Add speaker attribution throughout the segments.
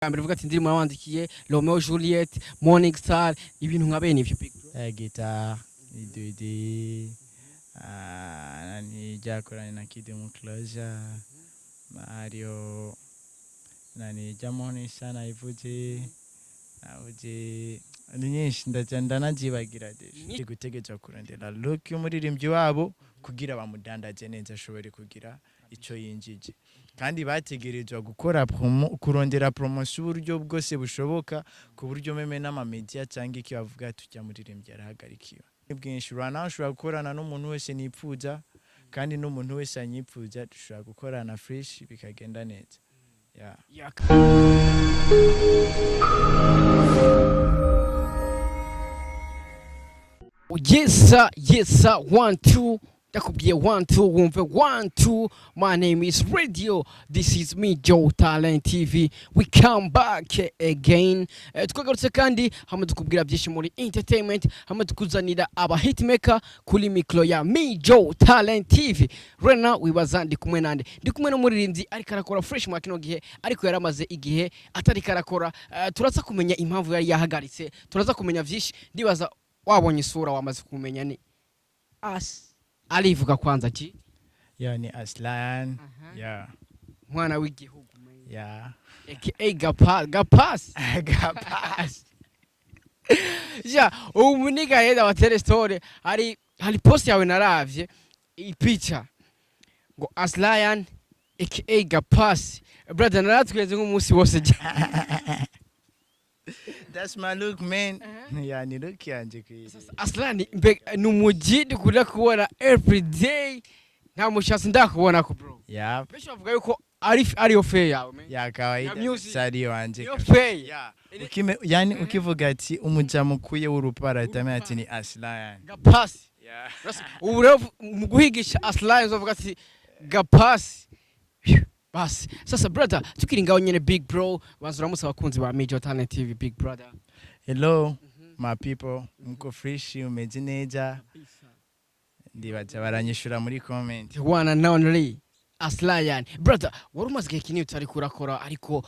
Speaker 1: mbere uvuga ati ndiri mwawandikiye Romeo Juliet Morning Star ibintu nka bene ivyo big bro
Speaker 2: guitar idudi nani yakorewe na kidumu closure Mario nani jamoni sana ivuze navuze nyinshi ndanazibagira deje gutegeza kurondera look y'umuririmbyi wabo kugira bamudandaje neza ashobore kugira ico yinjije kandi bategerezwa gukora kurondera promotion uburyo bwose bushoboka ku buryo meme n'ama media cyangwa iki bavuga tujya muririmbyi arahagarikiwe bwinshi rana ushobora gukorana n'umuntu wese nipfuza kandi n'umuntu wese anyipfuza dushobora gukorana fresh bikagenda neza
Speaker 1: Yes, 1 2 Yakubye 1 2 wumve 1 2. My name is Radio. This is me Joe Talent TV. We come back again. Tukagarutse kandi hamwe tukubwira byinshi muri entertainment, hamwe tukuzanira aba hitmaker kuri mikro ya me Joe Talent TV. Rena wibazandi kumwe nande. Ndi kumwe no muririmbyi ariko arakora fresh mu kino gihe ariko yaramaze igihe atari karakora. Turaza kumenya impamvu yari yahagaritse. Turaza kumenya byinshi. Ndibaza wabonye isura wamaze kumenya ni alivuga kwanza ki
Speaker 2: ni aslion
Speaker 1: mwana w'igihugu
Speaker 2: aka
Speaker 1: gapas umuniga yeda wa telestore hari post yawe naravye ipicha ngo aslion aka gapas brother naratweze nk'umunsi wose
Speaker 2: That's my look, man. Ni look yanje kwiye.
Speaker 1: Aslion numujidi kuri kubona every day nta mushatsi ndakubona ko bro. Besho avuga yuko ari ofe yawe man.
Speaker 2: Kawaida sari wanje.
Speaker 1: Ofe.
Speaker 2: Yani ukivuga ati umujamukuye w'urupara tamye ati ni aslion.
Speaker 1: Gapasi. Ubu mu guhigisha aslion uzovuga ati gapasi. Basi sasa brother tukiringaho nyene big bro banzura musa bakunzi ba Major Talent TV big brother.
Speaker 2: Hello my people, mko fresh umeze neza ndibaza baranyishura muri comment
Speaker 1: one and only Aslion brother warumaze gihe kinini utari kurakora ariko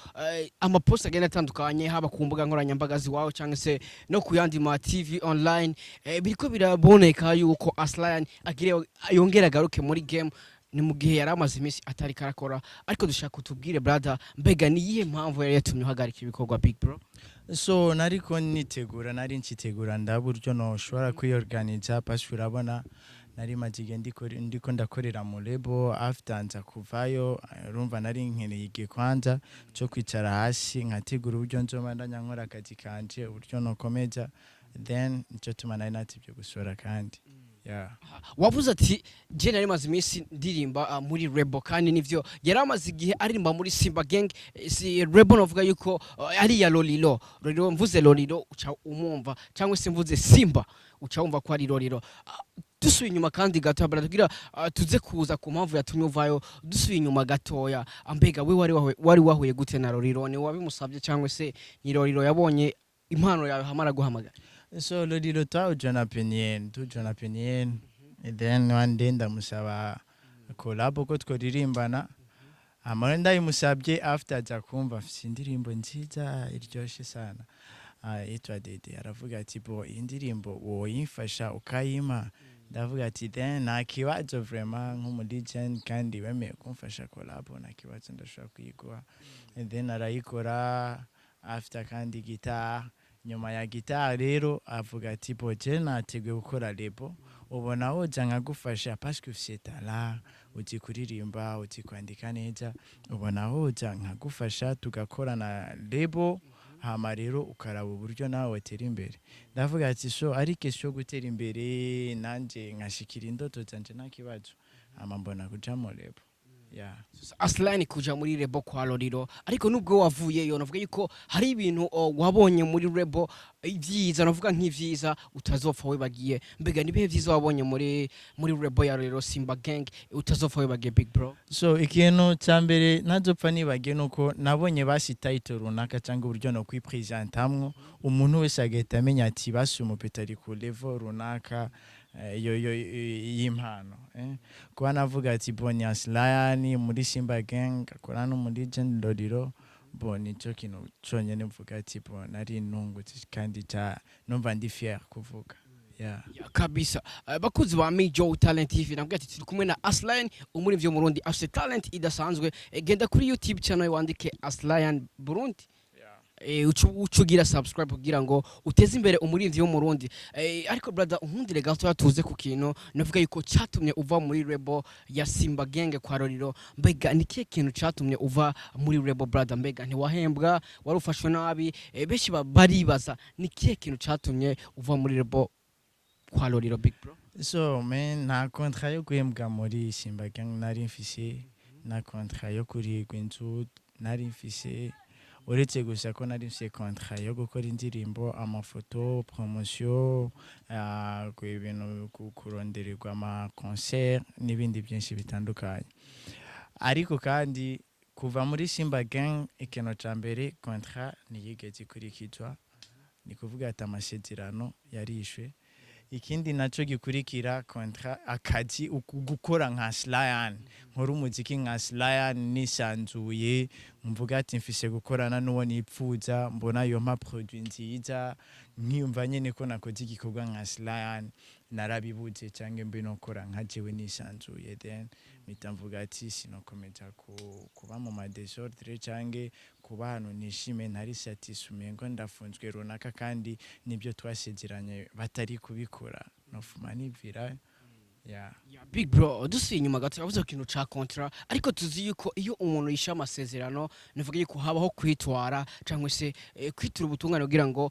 Speaker 1: amapost agenda atandukanye haba ku mbuga nkoranyambaga ziwawe cyangwa se no kuyandi ma TV online biriko biraboneka yuko Aslion agire yongera garuke muri game ni mu gihe yaramaze iminsi atari karakora ariko dushaka kutubwire brother mbega ni yihe mpamvu yari yatumye uhagarika ibikorwa big bro
Speaker 2: so nariko nari ncitegura ndaburyo no shobora kwiorganiza parce urabona nari majige ndiko ndakorera mu lebo after nza kuvayo urumva nari nkeneye igihe kwanza cyo kwicara hasi nkategura uburyo nzomandanya nkora akazi kanje uburyo no komeza then nicyo tuma nari natibyo gusora kandi
Speaker 1: wavuze ati je nari maze iminsi ndirimba muri Rebo kandi nivyo yaramaze igihe aririmba muri Simba gang si Rebo novuga yuko ari ya Lolilo mvuze Lolilo uca umumva cyangwa se mvuze Simba uca umva ko ari Lolilo dusuye inyuma kandi gato baratugira tuze kuza ku mpamvu yatumye uvayo dusuye inyuma gatoya ambega we wari wahuye gute na Lolilo ni wabimusabye cyangwa se ni Lolilo yabonye impano yawe hamara guhamagara
Speaker 2: so Lolilo tujana penien and then one day ndamusaba collab ko tworirimbana amara ndayimusabye after akumva afite indirimbo nziza iryoshe sana itwa Dede aravuga ati bo indirimbo woyimfasha ukayima ndavuga ati then nakibazo vraiment nk'umudigent kandi wemeye kumfasha collab nakibazo ndashaka kuyigwa and then arayikora after kandi guitar nyuma ya guitar rero avuga ati boje nategwe gukora lebo ubona hoja nkagufasha parce que ufite talent uti kuririmba uti kwandika neza ubona hoja nkagufasha tugakora na lebo hama rero ukaraba uburyo nawe tera imbere ndavuga ati so ari kesho gutera imbere nanje nkashikira indoto zanje nakibazo hama mbona kuja mu lebo
Speaker 1: Aslion kuja muri Rebo kwa Lolilo ariko nubwo wavuyeyo navuga yuko hari ibintu wabonye muri Rebo ivyiza navuga nk'ivyiza utazopfa webagiye mbega nibihe vyiza wabonye muri Rebo ya Lolilo Simba gang utazopfa webagiye big bro
Speaker 2: so ikintu cyambere nazopfa nibagiye nuko nabonye basi title runaka cyangwa uburyo no kwipresentamwo umuntu wese agahita amenya ati basi umupetari ku level runaka y'impano kuba navuga ati Aslion muri Simba gang akora no muri Lolilo bo nico kintu conyene mvuga ati bo nari nungutse kandi numva ndi fier kuvuga. Yeah.
Speaker 1: Ya kabisa. Bakuzi ba Mijo Talent TV nabwo ati turi kumwe na Aslion umuri vyo Murundi afite talent idasanzwe. Genda kuri YouTube channel wandike Aslion Burundi. Ucugira subscribe kugira ngo uteze imbere umurinzi wo Murundi. Ariko brother unkundire gato yatuze ku kintu navuga yuko cyatumye uva muri rebel ya Simba Gang kwa Lolilo. Mbega nikiye kintu cyatumye uva muri rebel brother? Mbega ntiwahembwa, warufashwe nabi? Beshi baribaza nikiye kintu cyatumye uva muri rebel kwa Lolilo big bro?
Speaker 2: So man, nta contrat yo guhembwa muri Simba Gang nari mfise, na contrat yo kurigwa inzu nari mfise, uretse gusa ko nari mfise contrat yo gukora indirimbo, amafoto, promotion, ku ibintu kurondererwa ama concert n'ibindi byinshi bitandukanye. Ariko kandi kuva muri Simba Gang ikintu ca mbere contrat niyigeze kurikizwa, ni kuvuga ati amasezerano yarishwe. Ikindi naco gikurikira contrat akazi gukora nka aslion, nkora umuziki nka aslion nisanzuye, mvuga ati mfise gukorana n'uwo nipfuza, mbona yo ma produit nziza, nkiyumva nyene ko nakoze igikorwa nka aslion narabibuze canke mbe nokora nka jewe nisanzuye, then mitamvuga ati sinokomeza kuba mu ma désordre canke kuba hano nishime ntari satisfait ngo ndafunzwe runaka kandi nibyo twasezeranye batari kubikora nofuma nivira. Yeah.
Speaker 1: Big bro, dusi inyuma gato yavuze ikintu ca contrat, ariko tuzi yuko iyo umuntu yisha amasezerano nivuga yuko habaho kwitwara cyangwa se kwitura ubutungane kugira ngo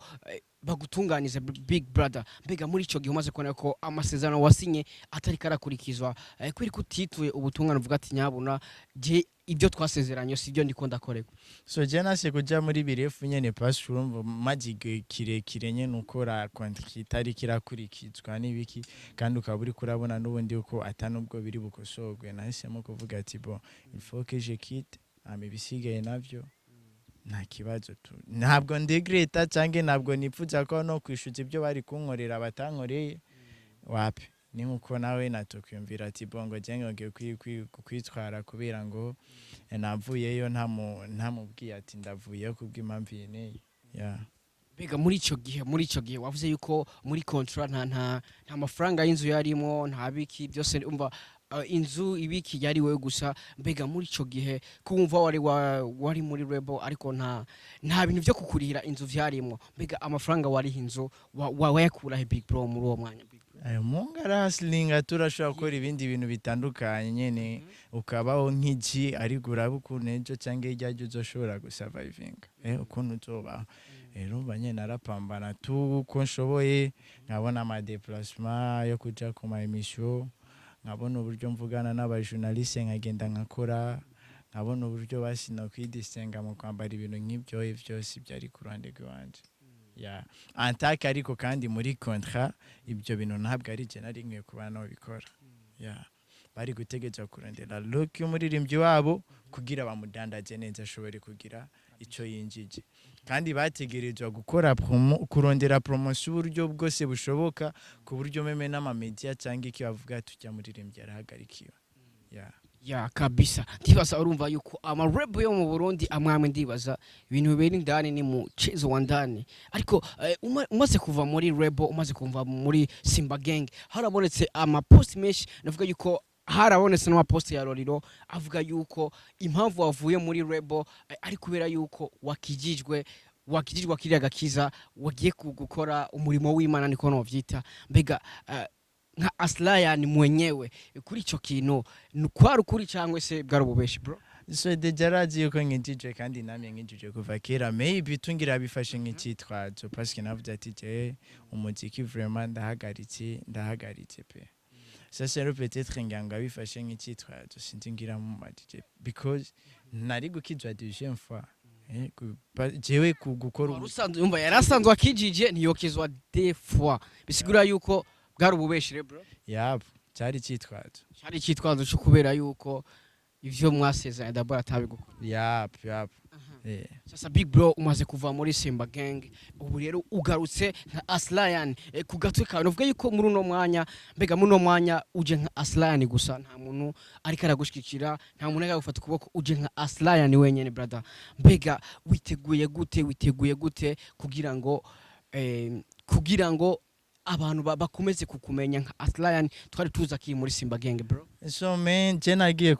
Speaker 1: bagutunganize big brother. Mbega muri ico gihe umaze kubona ko amasezerano wasinye atari karakurikizwa, kwiri kutituye ubutungane uvuga ati nyabuna je ibyo twasezeranye sibyo ndiko ndakoreka?
Speaker 2: So je nase kuja muri birefu nyene pass urumva majige kirekire nyene ukora contrat itari kirakurikizwa n'ibiki, kandi ukaburi kurabona n'ubundi uko atanubwo biri bukosogwe, nahisemo kuvuga ati bon il faut que je quitte amibisigaye navyo nta kibazo tu, ntabwo ndegreta canke ntabwo nipfuza ko no kwishuza ibyo bari kunkorera batankoreye wapi. Ni nkuko nawe natokwiyumvira ati bongo jenge kwitwara kubera ngo navuyeyo ntamubwiye ati ndavuye kubw'impamvu yeneye. Yeah.
Speaker 1: Mbega muri ico gihe wavuze yuko muri contrat nta mafaranga y'inzu yarimo, nta biki byose umva inzu ibiki yari wewe gusa. Mbega muri ico gihe kumva wari muri rebel ariko nta bintu byo kukurira inzu vyarimo, mbega amafaranga wari inzu wayakura he big bro muri uwo mwanya?
Speaker 2: Mungara hustling turashobora gukora ibindi bintu bitandukanye nyene ukabaho nk'iki, ariko urabukuntu ejo canke ijyaje uzoshobora gusurviving ukuntu uzoba. Urumva nyene narapambana tu ko nshoboye, nkabona ama déplacement yo kuja ku ma emission, nkabona uburyo mvugana n'abajournaliste nkagenda nkakora, nkabona uburyo basina kwidistenga mu kwambara ibintu nk'ibyo byose byari ku ruhande rwanje. Yeah. Antaka ariko kandi muri contrat ibyo bintu ntabwo ari je nari nkwiye kuba no bikora. Yeah. Bari gutegeza kurondera look y'umuririmbyi wabo kugira bamudandaje neza ashobore kugira ico yinjije, kandi bategerezwa gukora kurondera promotion uburyo bwose bushoboka ku buryo meme n'ama media cyangwa iki bavuga tujya muririmbyi arahagarikiwe. Yeah.
Speaker 1: Ya kabisa. Ndibaza urumva yuko amarebo yo mu Burundi amwamwe ndibaza ibintu bibera indani ni mu chezo wa ndani, ariko umaze kuva muri rebel, umaze kuva muri Simba Gang, harabonetse amapost menshi navuga yuko harabonetse n'amapost ya Lolilo avuga yuko impamvu wavuye muri rebel ari kubera yuko wakijijwe akiriya gakiza, wagiye gukora umurimo w'Imana niko novyita. Mbega nka Aslion mwenyewe kuri ico kintu kwari ukuri cyangwa se bwari ububeshi bro?
Speaker 2: So dejarazi yuko nkijije kandi namye nkijije kuva kera, maybe tungira bifashe nk'icitwazo parce que navuze ati je umuziki vraiment ndahagaritse pe. Ça c'est peut-être nganga bifashe nk'icitwazo sinzi ngira mu madije because nari gukizwa deuxième fois. Jewe kugukora
Speaker 1: urusanzwe umva yarasanzwe akijije ntiyokizwa deux fois, bisigura yuko bwari ububeshire bro?
Speaker 2: Yap, cyari cyitwazo
Speaker 1: cyo kubera yuko ivyo mwasezeranye d'abord atabigukora.
Speaker 2: Yap.
Speaker 1: Sasa big bro umaze kuva muri Simba Gang ubu rero ugarutse nka aslion ku gatwe kawe uvuga yuko muri uno mwanya mbega muri uno mwanya uje nka aslion gusa nta muntu ariko aragushikira nta muntu agufata ukuboko uje nka aslion wenyene brother mbega witeguye gute kugira ngo abantu bakomeze kukumenya nka aslion twari tuza kiri muri Simba Gang bro.
Speaker 2: So man je nagiye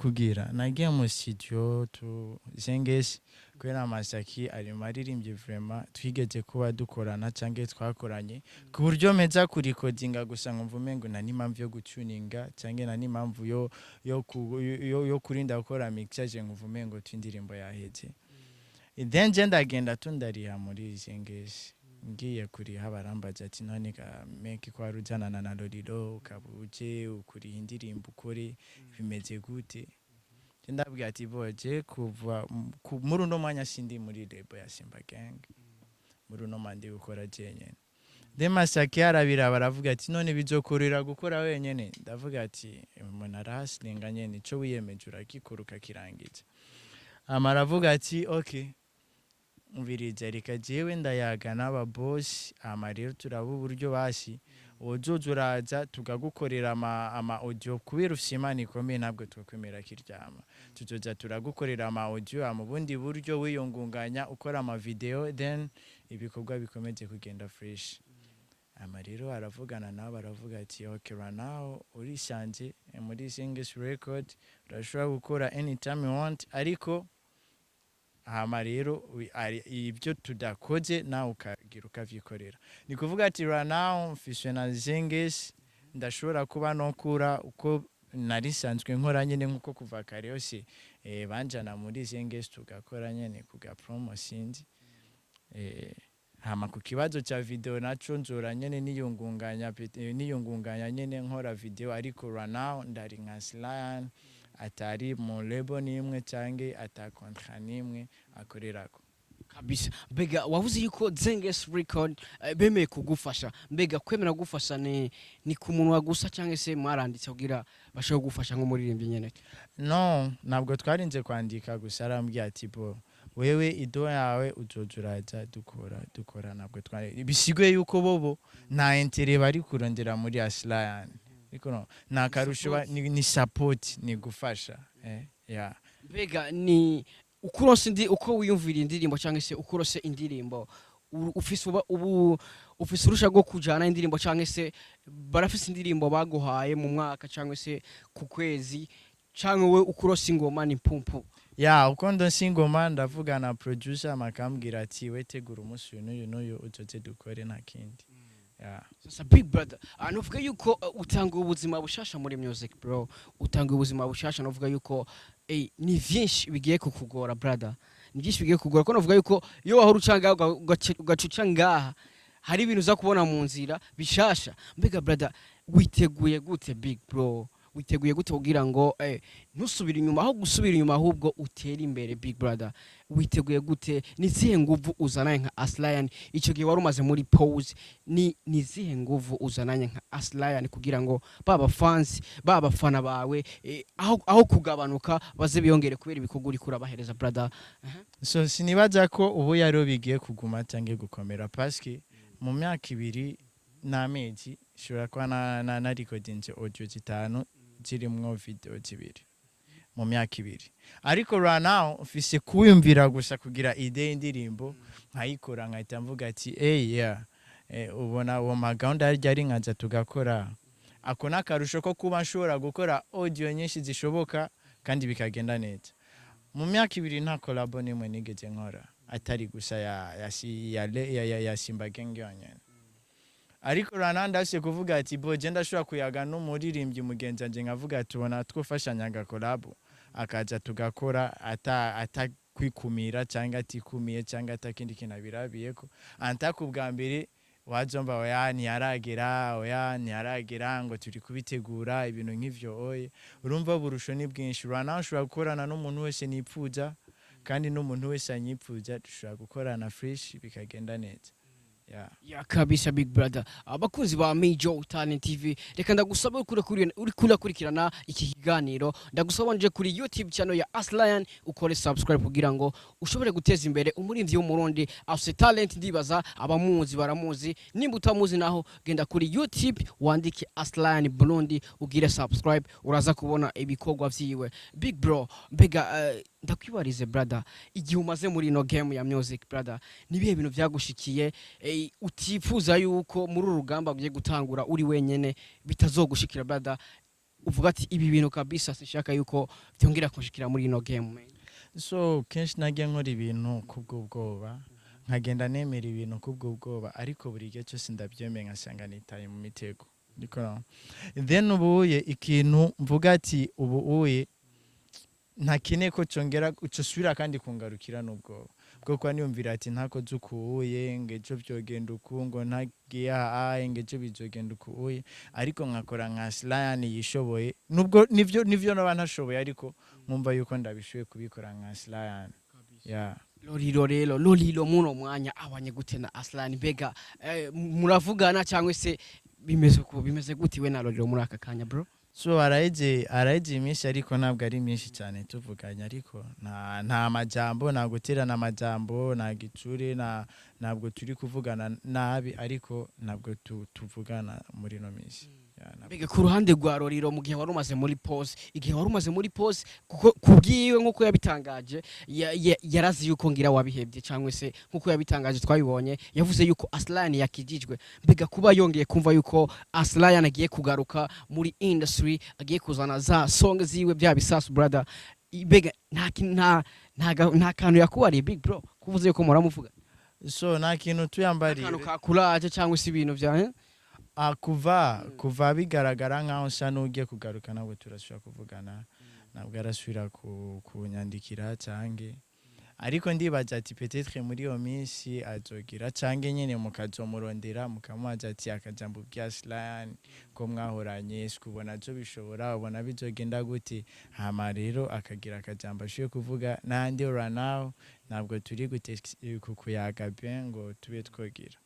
Speaker 2: mu studio tu zengeshi kwera Masaki ari maririmbye vraiment twigeze kuba dukorana canke twakoranye ku buryo meza kuri codinga gusa ngo mvume ngo nani impamvu yo gutuninga canke nani impamvu yo kurinda gukora mixage ngo mvume ngo twindirimbo yaheze. Then je ndagenda tundariha muri zengeshi ngiye kuri habarambaza ati none ka meki kwa rujana na Lolilo kabuje ukuri indirimbo ukore bimeze gute. Ndabwira ati boje kuva muri uno mwanya sindi muri label ya Simba Gang muri uno mandi gukora jenyene. Masaki arabira baravuga ati none bizokorera gukora wenyene. Ndavuga ati umuntu arahaslinga nyene ico wiyemeje urakikoruka kirangiza. Amaravuga ati okay unviriza reka jewe ndayaga n'aba boss amarira turaba uburyo bashi uraza tugagukorera ama audio kubera ufishimani komeye ntabwo twakwemera kiryama tuzoza turagukorera ama audio mu bundi buryo wiyongunganya ukora ama video then ibikorwa bikomeze kugenda fresh. Amariro aravugana nabo baravuga ati okay right now urishanje muri Singlish record urashobora gukora anytime you want ariko amariro ivyo tudakoze na ukagira ukavyikorera. Ni kuvuga ati right now mfishe na zengeshi ndashobora kuba nokura uko narisanzwe nkora nyene nkuko kuva kare yose banjana muri zengeshi tugakora nyene kuga promo sinzi hama ku kibazo cha video naco nzora nyene niyungunganya nyene nkora video ariko right now ndari nka aslion atari mu label nimwe cange atakontra nimwe akorerako
Speaker 1: kabisa. Mbega wavuze yuko Zengeshi record bemeye kugufasha mbega kwemera gufasha ni ku muntu wagusa canke se mwaranditse kugira bashobora kugufasha nko muririmbye nyene?
Speaker 2: No ntabwo twarinze kwandika gusa arambwiye ati bo wewe ido yawe uzojuraza dukora ntabwo twari bisigwe yuko bobo nta intérêt bari kurondera muri aslion ariko na karusho ni support ni gufasha yeah.
Speaker 1: Mbega ni ukurose uko wiyumvira indirimbo cyangwa se ukurose indirimbo ufise urusha go kujana indirimbo cyangwa se barafise indirimbo baguhaye mu mwaka cyangwa se ku kwezi cyangwa we ukurose ingoma ni pumpu
Speaker 2: uko ndonse ingoma ndavuga na producer makambwira ati wetegura umunsi n'uyu uzoze dukore nta kindi.
Speaker 1: Sasa big brother novuga yuko utanga ubuzima bushasha muri music bro utanga ubuzima bushasha novuga yuko ni vyinshi bigiye kukugora brother ni vyinshi bigiye kukugora ko novuga yuko iyo wahora ucanga ugacuca ngaha hari ibintu za kubona mu nzira bishasha. Mbega brother witeguye gute big bro witeguye gute kugira ngo ntusubire inyuma aho gusubira inyuma ahubwo utera imbere big brother witeguye gute nizihe nguvu uzananye nka aslion ico gihe warumaze muri pause nizihe nguvu uzananye nka aslion kugira ngo baba fans baba fana bawe aho kugabanuka baze biyongere kubera ibikorwa uri kurabahereza brother?
Speaker 2: So sinibaza ko ubu yaro bigiye kuguma tange gukomera paski mu myaka 2 n'amezi shobora kwa na recordinze audio 5 zirimwo video 2 mu myaka 2 ariko right now ufise kuyumvira gusa kugira ide indirimbo nkayikora nkahita mvuga ati ubona uwo maganda ari nkaza tugakora ako nakarusho ko kuba nshobora gukora audio nyinshi zishoboka kandi bikagenda neza. Mu myaka 2 nta collab nimwe nigeze nkora atari gusa ya Simba Gang yonyene ariko rananda se kuvuga ati boje ndashobora kuyaga no muririmbyi mugenza nje nkavuga ati ubona twofashanya collab akaza tugakora ata kwikumira cyangwa atikumiye cyangwa atakindi kinabirabiyeko antakubwa mbere wazomba oya ntiyaragera ngo turi kubitegura ibintu nk'ivyo oye urumva burusho ni bwinshi rana ushobora gukorana n'umuntu wese nipfuza kandi n'umuntu wese anyipfuza dushobora gukorana fresh bikagenda neza.
Speaker 1: ya kabisa big brother. Abakunzi ba Major Talent TV, reka ndagusaba uri kurakurikirana iki kiganiro, ndagusaba nje kuri YouTube channel ya Aslion ukore subscribe kugira ngo ushobore guteza imbere umurindi wo murundi afse talent. Ndibaza abamuzi baramuzi, nimba utamuzi naho genda kuri YouTube wandike Aslion Burundi ugire subscribe, uraza kubona ibikorwa vyiwe. Big bro, mbega ndakwibarize brother, igihe umaze muri no game ya music brother, nibihe bintu vyagushikiye utifuza yuko muri urugamba ugiye gutangura uri wenyene bitazogushikira brother, uvuga ati ibi bintu kabisa sinshaka yuko byongera kunshikira muri no game?
Speaker 2: So kenshi nagiye nkora ibintu kubw'ubwoba, nkagenda nemera ibintu kubw'ubwoba, ariko buri gihe cyose ndabyemeye nkasanga nitaye mu mitego. Then ubuye ikintu mvuga ati ubuye ntakine ko cyongera ucusubira kandi kungarukira n'ubwo bwo kwa niyumvira ati ntako zukuye ngejo byogenda ukungo ntagiye ngejo bizogenda ukuye, ariko nkakora nka Aslion yishoboye, nubwo nivyo n'abantashoboye, ariko nkumva yuko ndabishoboye kubikora nka Aslion.
Speaker 1: Lolilo muno mwanya abanye gute na Aslion, mbega muravugana cyangwa se bimeze gute we na Lolilo muri aka kanya bro?
Speaker 2: So araje iminsi, ariko ntabwo ari myinshi cyane tuvuganya, ariko nta majambo, nta guterana amajambo, nta gicure, ntabwo turi kuvugana nabi, ariko ntabwo tuvugana muri no minsi.
Speaker 1: Mbega ku ruhande rwa Lolilo mu gihe wari umaze muri pause, igihe wari umaze muri pause kubwiwe nkuko yabitangaje, yarazi yuko ngira wabihebye cyangwa se nkuko yabitangaje twabibonye, yavuze yuko Aslion yakijijwe. Mbega kuba yongeye kumva yuko Aslion agiye kugaruka muri industry, agiye kuzana za song ziwe bya bisasu brother, mbega nta kantu yakuwariye big bro kuvuze yuko muramuvuga?
Speaker 2: So nta kintu tuyambariye,
Speaker 1: kantu kakuraje cyangwa se ibintu bya
Speaker 2: kuva bigaragara nkaho nsa n'ugiye kugaruka, ntabwo turashobora kuvugana, ntabwo arasubira kunyandikira cyangwa, ariko ndibaza ati peut-être muri iyo minsi azogira cyangwa nyine mukazomurondera mukamubaza ati akajambo bya Aslion ko mwahoranye sikubona byo bishobora, ubona bizogenda gute, hama rero akagira akajambo ashoye kuvuga, nandi right now ntabwo turi kukuyaga bien ngo tube twogira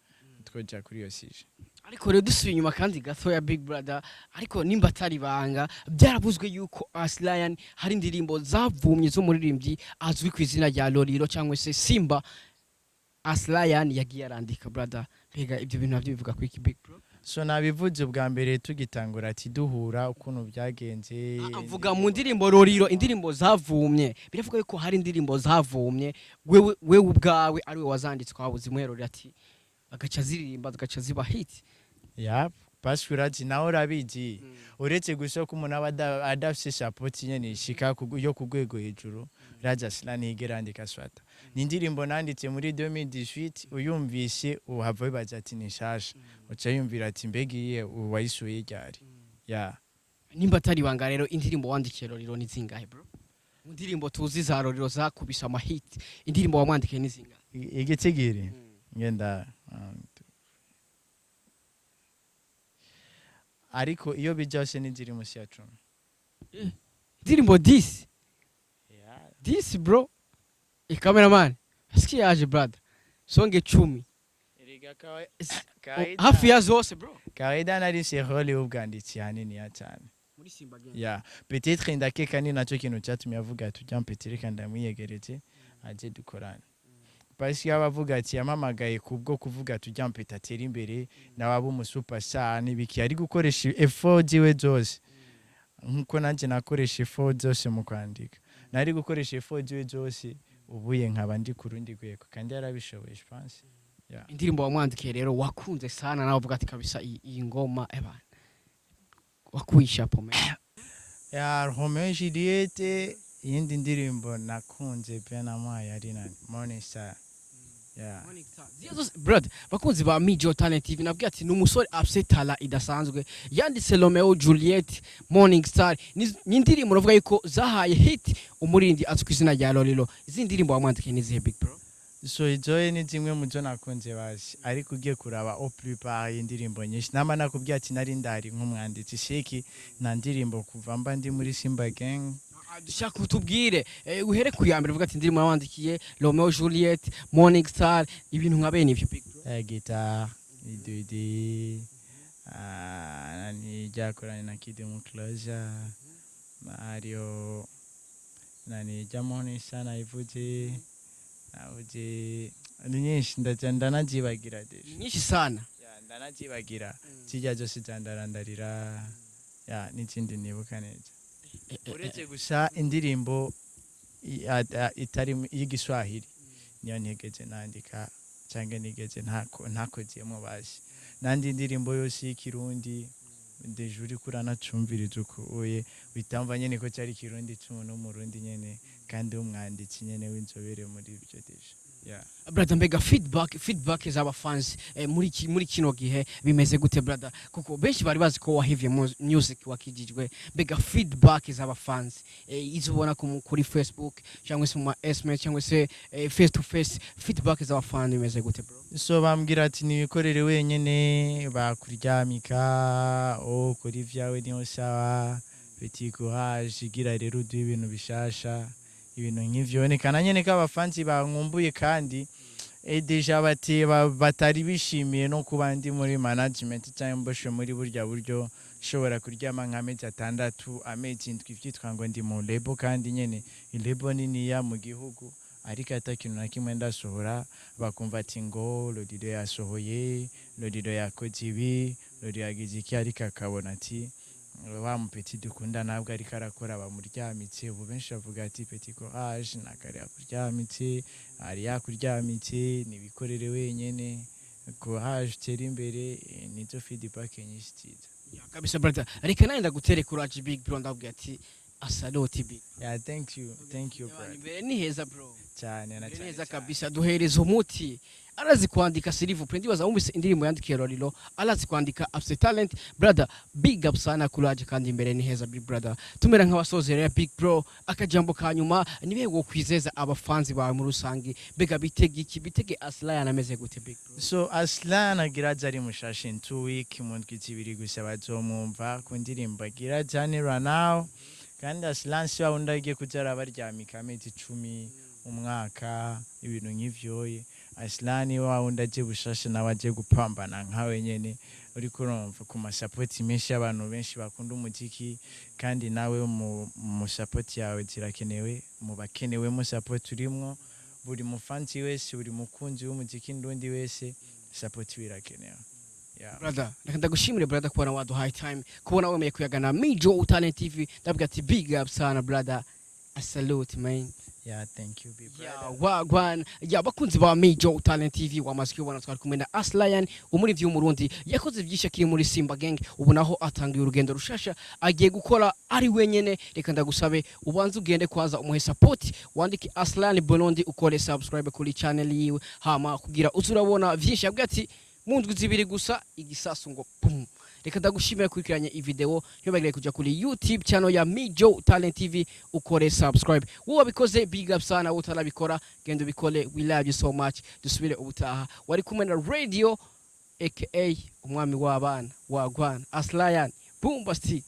Speaker 2: twoja kuri iyo sije.
Speaker 1: Ariko rero dusubiye inyuma kandi gato ya big brother, ariko nimba atari banga byaravuzwe yuko Aslion hari indirimbo zavumye zo muririmbyi azwi ku izina rya Lolilo cyangwa se Simba, Aslion yagiye arandika brother. Mbega ibyo bintu nabyo bivuga ku iki big bro?
Speaker 2: So nabivuze bwa mbere tugitangura ati duhura ukuntu byagenze,
Speaker 1: avuga mu ndirimbo Lolilo indirimbo zavumye, biravuga yuko hari indirimbo zavumye wewe ubwawe ari we wazanditswe wabuze muherero ati agaca ziririmba agaca ziba hit.
Speaker 2: Pasuraji naho rabizi uretse gusa ko umuntu adafise support nyene ishika yo kugwego hejuru, raja Aslion yigerandika swata n'indirimbo nanditse muri 2018, uyumvise uhava bibaza ati nishasha, uca yumvira ati mbegiye wayisuye ryari.
Speaker 1: Nimba atari banga rero indirimbo wandikiye Lolilo ni zingahe bro? Indirimbo tuzi za Lolilo zakubisa ama hit, indirimbo wamwandikiye ni zingahe?
Speaker 2: Igitigiri ngenda ariko iyo bijyose n'inziri musi ya 10.
Speaker 1: Indirimbo 10? 10 bro. Cameraman aski yaje brother, songe 10 hafi ya zose bro.
Speaker 2: Kawaida nari sehole ubwanditsi hanini ya cyane
Speaker 1: muri Simba game.
Speaker 2: Peut-être ndakeka ni nacyo kintu cyatumye avuga tujya mpetireka ndamwiyegeretse aje dukorana. Basi yabavuga ati yamamagaye kubwo kuvuga tujya mpetatera imbere nababo mu superstar nibiki, ari gukoresha effort ziwe zose nkuko nanje nakoresha effort zose mu kwandika, nari gukoresha effort ziwe zose ubuye nkaba ndi kurundi gweko kandi yarabishoboye je pense.
Speaker 1: Indirimbo wamwandikiye rero wakunze sana, nawe uvuga ati kabisa iyi ngoma ebana wakwisha pome
Speaker 2: Romeo Juliette. Yindi ndirimbo nakunze pe namwaye ari nani Morning Star.
Speaker 1: Brother, bakunzi ba Major Talent TV, nabwiye ati numusore afise tala idasanzwe, yanditse Romeo Juliette Morning Star, ni indirimbo navuga yuko zahaye hit umurindi azwi izina rya Lolilo. Izi ndirimbo wamwandikiye ni zihe big bro?
Speaker 2: So izoye ni zimwe mu zo nakunze bazi, ariko ugiye kuraba au plus par indirimbo nyinshi nama nakubwiye ati nari ndari nk'umwanditsi sheki na ndirimbo kuva mba ndi muri Simba Gang.
Speaker 1: Dushaka utubwire uhere ku ya mbere uvuga ati indirimbo wandikiye Romeo Juliette Morning Star, ibintu nka bene ivyo big bro?
Speaker 2: guitar, idudi, nani yakorewe na kidumu closure, Mario, nani jamoni sana ivuje, uje ni nyinshi ndanazibagira desha.
Speaker 1: Nyinshi sana.
Speaker 2: Ya ndanazibagira. Zijya zose zandarandarira. Ya n'ikindi nibuka neza. Uretse gusa indirimbo itari y'igiswahili niyo ntigeze nandika cyangwa nigeze ntakozemo bashi. Nandi indirimbo yose y'ikirundi deje uri kuranacumviriza ukuye bitamva nyene ko cyari kirundi cy'umuntu murundi nyene kandi umwanditsi nyene w'inzobere muri ivyo deje. Yeah.
Speaker 1: Brother mbega feedback z'aba fans muri kino gihe bimeze gute brother kuko benshi bari bazi ko wahivye music wakijijwe mbega feedback z'aba fans izobona kuri Facebook cyangwa se mu SMS cyangwa se face to face feedback z'aba fans bimeze gute bro?
Speaker 2: So bambwira ati nibikorere wenyene bakuryamika kuri vyawe niyo sawa petit courage gira rero du ibintu bishasha ibintu nk'ivyo nekana nyene k'abafanzi bankumbuye kandi deja batari bishimiye no kuba ndi muri management cyangwa mboshe muri burya buryo shobora kuryama nk'amezi 6 amezi 7 ivyitwa ngo ndi mu label kandi nyene label nini ya mu gihugu ariko atakintu na kimwe ndasohora bakumva ati ngo Lolilo yasohoye Lolilo yakoze ibi Lolilo yagize iki ariko akabona ati wa mupeti dukunda nabwo ariko arakora bamuryamitse ubu benshi bavuga ati petit courage nakare yakuryamitse ari yakuryamitse nibikorere wenyene courage tera imbere nizo feedback nyinshi tiza
Speaker 1: kabisa brother ariko naenda gutere courage big bro ndavuga ati asaloti big.
Speaker 2: Yeah, thank you brother.
Speaker 1: Ni heza bro
Speaker 2: cyane na cyane
Speaker 1: neza kabisa duhereza umuti arazi kwandika Silver Print ndibaza umvise indirimbo yandikiye Lolilo arazi kwandika abse talent brother big up sana courage kandi imbere ni heza big brother tumera nk'abasozerera big bro akajambo kanyuma nibe wo kwizeza abafanzi bawe mu rusangi bega bitege aslion ameze gute big bro?
Speaker 2: So aslion agiraza ari mushashe 2 week mu ndwi zibiri gusa bazomumva ku ndirimbo agiraza ni now kandi aslion si wawundagiye kujara baryamika amezi 10 umwaka ibintu nk'ivyo aslion wawundaje bushashe nawaje gupambana nkawe nyene uri kurumva ku support menshi abantu benshi bakunda umuziki kandi nawe mu support yawe zirakenewe mu bakenewe mu support urimwo buri mufanzi wese buri mukunzi w'umuziki ndundi wese support birakenewe. Yeah.
Speaker 1: Brother, ndagushimire brother kubona waduhaye time kubona wemeye kuyagana Mijo Talent TV ndavuga ati big up sana brother. I salute man.
Speaker 2: Yeah, thank you big brother.
Speaker 1: Yeah, wagwan. Yeah, bakunzi ba Mijo Talent TV wamaze kubona twari kumwe na Aslion umuri vy'umurundi yakoze vyisha kiri muri Simba Gang ubu naho atangiye urugendo rushasha agiye gukora ari wenyene reka ndagusabe ubanze ugende kwaza umuhe support wandike Aslion Burundi ukore subscribe kuri channel yiwe hama kugira uzurabona vyinshi abwati mu ndwi zibiri gusa igisasu ngo pum. Reka ndagushimira kurikiranya iyi video ntibagire kuja kuri YouTube channel ya Mijo Talent TV ukore subscribe wowe bikoze big up sana utarabikora gendo bikole we love you so much dusubire ubutaha wari kumwe na radio aka umwami w'abana wagwana Aslion boom basti.